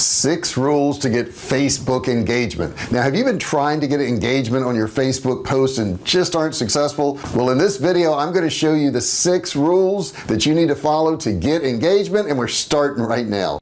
6 rules to get Facebook engagement. Now, have you been trying to get engagement on your Facebook post and just aren't successful? Well, in this video I'm going to show you the 6 rules that you need to follow to get engagement, and we're starting right now.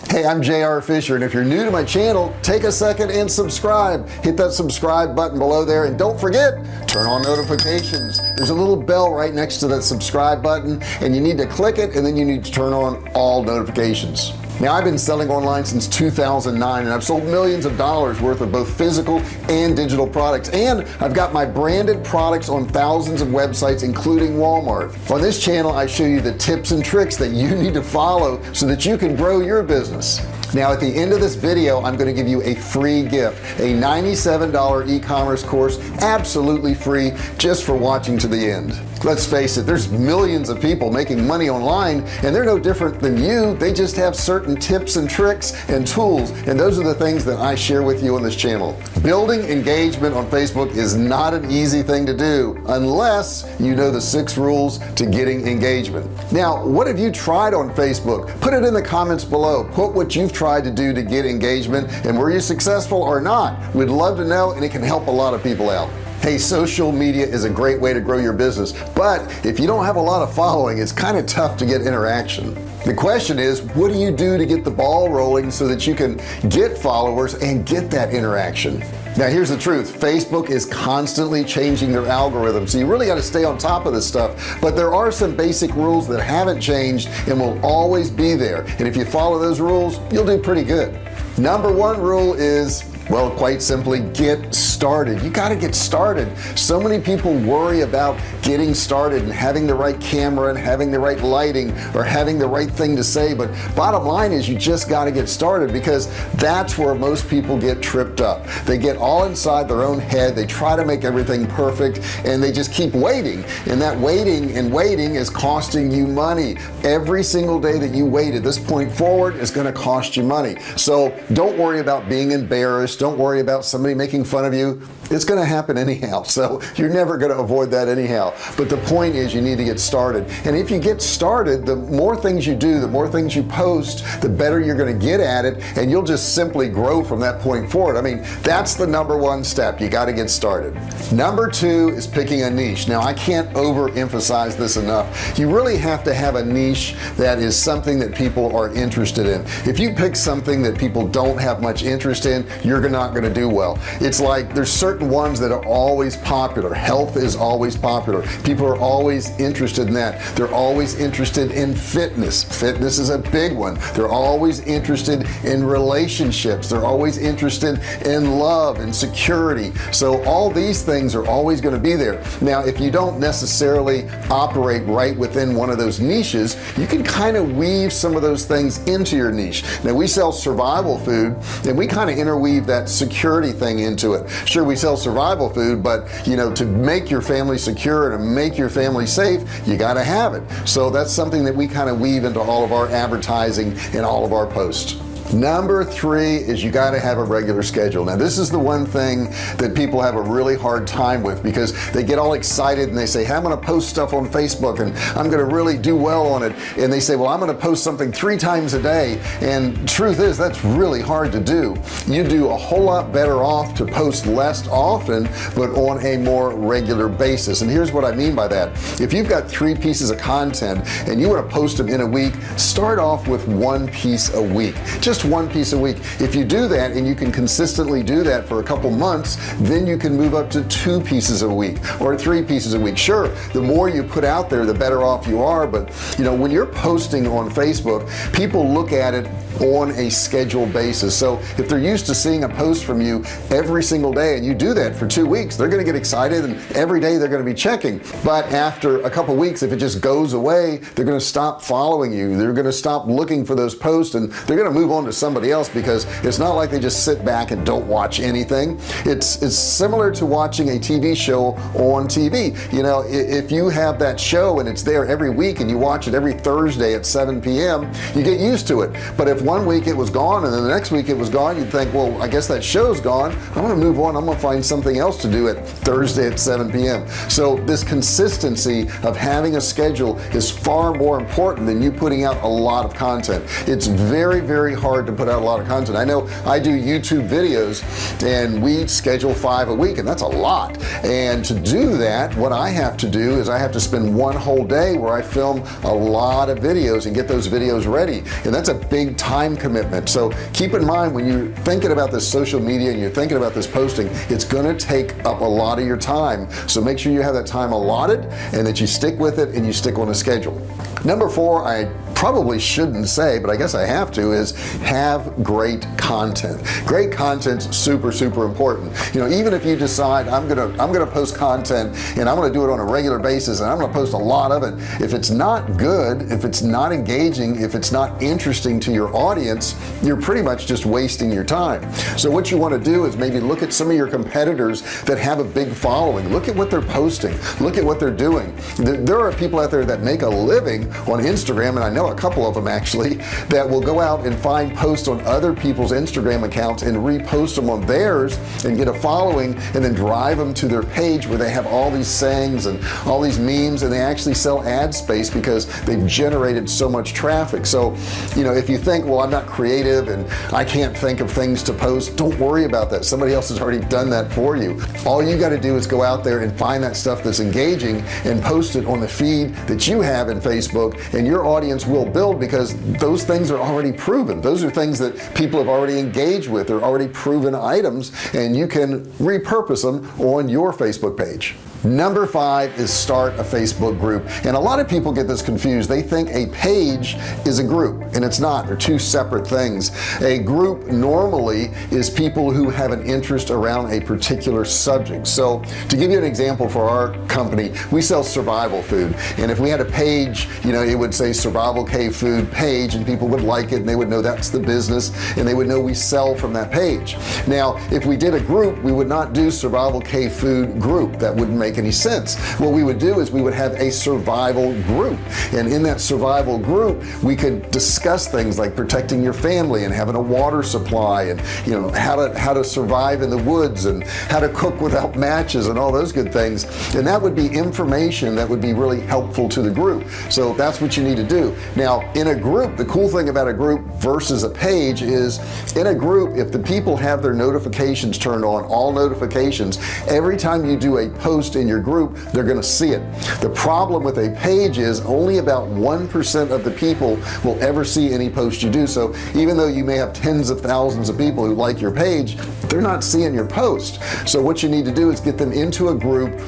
Hey, I'm JR Fisher, and if you're new to my channel, take a second and subscribe. Hit that subscribe button below there, and don't forget, turn on notifications. There's a little bell right next to that subscribe button, and you need to click it, and then you need to turn on all notifications. Now, I've been selling online since 2009, and I've sold millions of dollars worth of both physical and digital products, and I've got my branded products on thousands of websites, including Walmart. On this channel, I show you the tips and tricks that you need to follow so that you can grow your business. Now, at the end of this video, I'm going to give you a free gift, a $97 e-commerce course, absolutely free, just for watching to the end. Let's face it, there's millions of people making money online, and they're no different than you. They just have certain tips and tricks and tools, and those are the things that I share with you on this channel. Building engagement on Facebook is not an easy thing to do unless you know the 6 rules to getting engagement. Now, what have you tried on Facebook? Put it in the comments below. Put what you've tried to do to get engagement, and were you successful or not? We'd love to know, and it can help a lot of people out. Hey, social media is a great way to grow your business, but if you don't have a lot of following, it's kind of tough to get interaction. The question is, what do you do to get the ball rolling so that you can get followers and get that interaction? Now, here's the truth. Facebook is constantly changing their algorithm, so you really got to stay on top of this stuff, but there are some basic rules that haven't changed and will always be there, and if you follow those rules, you'll do pretty good. Number 1 rule is, well, quite simply, get started. You got to get started. So many people worry about getting started and having the right camera and having the right lighting or having the right thing to say, but bottom line is you just got to get started, because that's where most people get tripped up. They get all inside their own head, they try to make everything perfect, and they just keep waiting, and that waiting is costing you money. Every single day that you wait at this point forward is going to cost you money. So don't worry about being embarrassed. Don't worry about somebody making fun of you. It's going to happen anyhow, so you're never going to avoid that anyhow. But the point is, you need to get started, and if you get started, the more things you do, the more things you post, the better you're going to get at it, and you'll just simply grow from that point forward. I mean, that's the number 1 step. You got to get started. Number 2 is picking a niche. Now, I can't overemphasize this enough. You really have to have a niche that is something that people are interested in. If you pick something that people don't have much interest in, you're not going to do well. It's like there's certain ones that are always popular. Health is always popular. People are always interested in that. They're always interested in fitness. Fitness is a big one. They're always interested in relationships. They're always interested in love and security. So all these things are always going to be there. Now, if you don't necessarily operate right within one of those niches, you can kind of weave some of those things into your niche. Now, we sell survival food, and we kind of interweave that security thing into it. Sure, we sell survival food, but you know, to make your family secure and to make your family safe, you got to have it. So that's something that we kind of weave into all of our advertising and all of our posts. Number 3 is you got to have a regular schedule. Now, this is the one thing that people have a really hard time with, because they get all excited and they say, hey, I'm going to post stuff on Facebook and I'm going to really do well on it, and they say, well, I'm going to post something 3 times a day, and truth is that's really hard to do. You do a whole lot better off to post less often but on a more regular basis. And here's what I mean by that. If you've got 3 pieces of content and you want to post them in a week, start off with 1 piece a week. Just 1 piece a week. If you do that and you can consistently do that for a couple months, then you can move up to 2 pieces a week or 3 pieces a week. Sure, the more you put out there, the better off you are, but you know, when you're posting on Facebook, people look at it on a scheduled basis. So if they're used to seeing a post from you every single day and you do that for 2 weeks, they're going to get excited, and every day they're going to be checking. But after a couple weeks, if it just goes away, they're going to stop following you. They're going to stop looking for those posts, and they're going to move on to somebody else, because it's not like they just sit back and don't watch anything. It's similar to watching a TV show on TV. You know, if you have that show and it's there every week and you watch it every Thursday at 7 p.m., you get used to it. But if one week it was gone and then the next week it was gone, you'd think, well, I guess that show's gone. I'm going to move on. I'm going to find something else to do at Thursday at 7 p.m. So this consistency of having a schedule is far more important than you putting out a lot of content. It's very, very hard to put out a lot of content. I know I do YouTube videos and we schedule 5 a week, and that's a lot. And to do that, what I have to do is I have to spend one whole day where I film a lot of videos and get those videos ready, and that's a big time commitment. So keep in mind, when you're thinking about this social media and you're thinking about this posting, it's going to take up a lot of your time. So make sure you have that time allotted and that you stick with it and you stick on a schedule. Number 4, I probably shouldn't say, but I guess I have to, is have great content. Great content's super, super important. You know, even if you decide I'm gonna post content and I'm gonna do it on a regular basis and I'm gonna post a lot of it, if it's not good, if it's not engaging, if it's not interesting to your audience, you're pretty much just wasting your time. So what you want to do is maybe look at some of your competitors that have a big following. Look at what they're posting, look at what they're doing. There are people out there that make a living on Instagram, and I know a couple of them actually, that will go out and find posts on other people's Instagram accounts and repost them on theirs and get a following, and then drive them to their page where they have all these sayings and all these memes, and they actually sell ad space because they've generated so much traffic. So, you know, if you think, well, I'm not creative and I can't think of things to post, don't worry about that. Somebody else has already done that for you. All you got to do is go out there and find that stuff that's engaging and post it on the feed that you have in Facebook, and your audience will build, because those things are already proven. Those are things that people have already engaged with. They're already proven items, and you can repurpose them on your Facebook page. Number 5 is start a Facebook group. And a lot of people get this confused. They think a page is a group, and it's not. They're two separate things. A group normally is people who have an interest around a particular subject. So to give you an example, for our company, we sell survival food, and if we had a page, you know, it would say Survival K Food page, and people would like it and they would know that's the business, and they would know we sell from that page. Now if we did a group, we would not do Survival K Food group. That wouldn't make any sense. What we would do is we would have a survival group, and in that survival group we could discuss things like protecting your family and having a water supply, and you know, how to survive in the woods, and how to cook without matches, and all those good things. And that would be information that would be really helpful to the group. So that's what you need to do. Now in a group, the cool thing about a group versus a page is, in a group, if the people have their notifications turned on, all notifications, every time you do a post in your group, they're going to see it. The problem with a page is only about 1% of the people will ever see any post you do. So even though you may have tens of thousands of people who like your page, they're not seeing your post. So what you need to do is get them into a group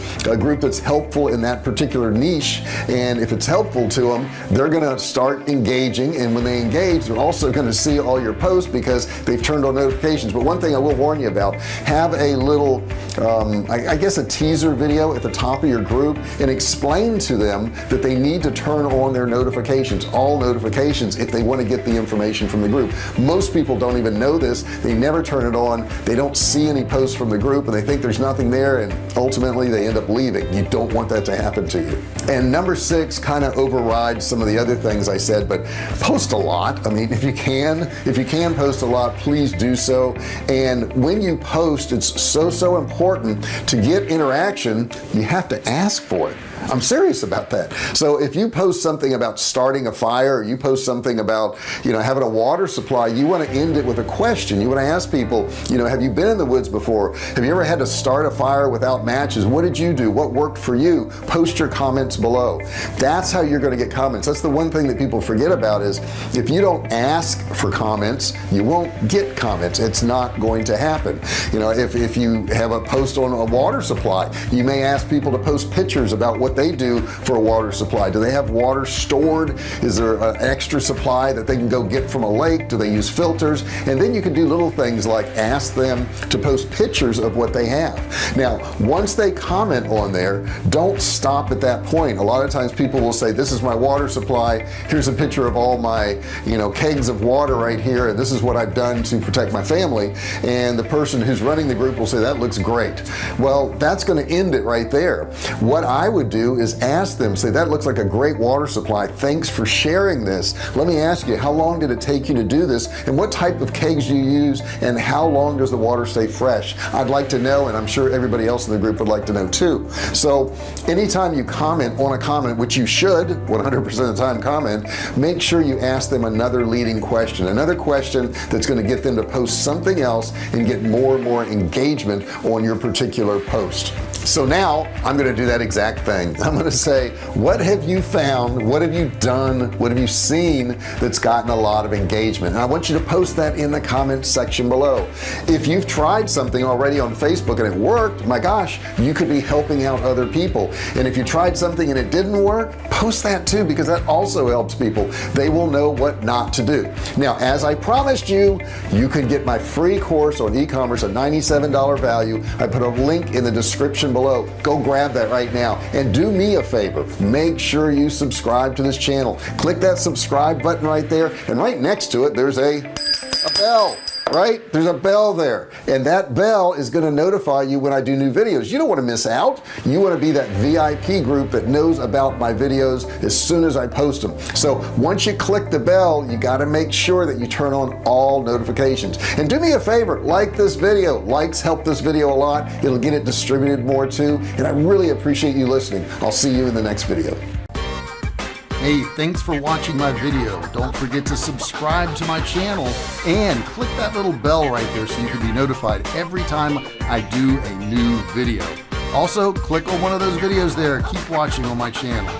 that's helpful in that particular niche, and if it's helpful to them, they're going to start engaging, and when they engage, they're also going to see all your posts because they've turned on notifications. But one thing I will warn you about, have a little I guess a teaser video at the top of your group, and explain to them that they need to turn on their notifications, all notifications, if they want to get the information from the group. Most people don't even know this. They never turn it on. They don't see any posts from the group, and they think there's nothing there, and ultimately they end up leaving. You don't want that to happen to you. And number 6 kind of overrides some of the other things I said, but post a lot. I mean, if you can post a lot, please do so. And when you post, it's so important to get interaction. You have to ask for it. I'm serious about that. So if you post something about starting a fire, or you post something about, you know, having a water supply, you want to end it with a question. You want to ask people, you know, have you been in the woods before? Have you ever had to start a fire without matches? What did you do? What worked for you? Post your comments below. That's how you're going to get comments. That's the one thing that people forget about, is if you don't ask for comments, you won't get comments. It's not going to happen. You know, if you have a post on a water supply, you may ask people to post pictures about what they do for a water supply. Do they have water stored? Is there an extra supply that they can go get from a lake? Do they use filters? And then you can do little things like ask them to post pictures of what they have. Now once they comment on there, don't stop at that point. A lot of times people will say, this is my water supply, here's a picture of all my kegs of water right here, and this is what I've done to protect my family, and the person who's running the group will say that looks great. Well, that's going to end it right there. What I would do is ask them, say that looks like a great water supply, thanks for sharing this. Let me ask you, how long did it take you to do this, and what type of kegs do you use, and how long does the water stay fresh? I'd like to know, and I'm sure everybody else in the group would like to know too. So anytime you comment on a comment, which you should 100% of the time comment, make sure you ask them another leading question, another question that's going to get them to post something else and get more and more engagement on your particular post. So now I'm going to do that exact thing. I'm going to say, what have you found? What have you done? What have you seen that's gotten a lot of engagement? And I want you to post that in the comment section below. If you've tried something already on Facebook and it worked, my gosh, you could be helping out other people. And if you tried something and it didn't work, post that too, because that also helps people. They will know what not to do. Now, as I promised you, you can get my free course on e-commerce at $97 value. I put a link in the description below. Go grab that right now, and do me a favor, make sure you subscribe to this channel. Click that subscribe button right there, and right next to it there's a bell. Right, there's a bell there, and that bell is going to notify you when I do new videos. You don't want to miss out. You want to be that VIP group that knows about my videos as soon as I post them. So once you click the bell, you got to make sure that you turn on all notifications, and do me a favor, like this video. Likes help this video a lot. It'll get it distributed more too, and I really appreciate you listening. I'll see you in the next video. Hey, thanks for watching my video. Don't forget to subscribe to my channel and click that little bell right there so you can be notified every time I do a new video. Also, click on one of those videos there. Keep watching on my channel.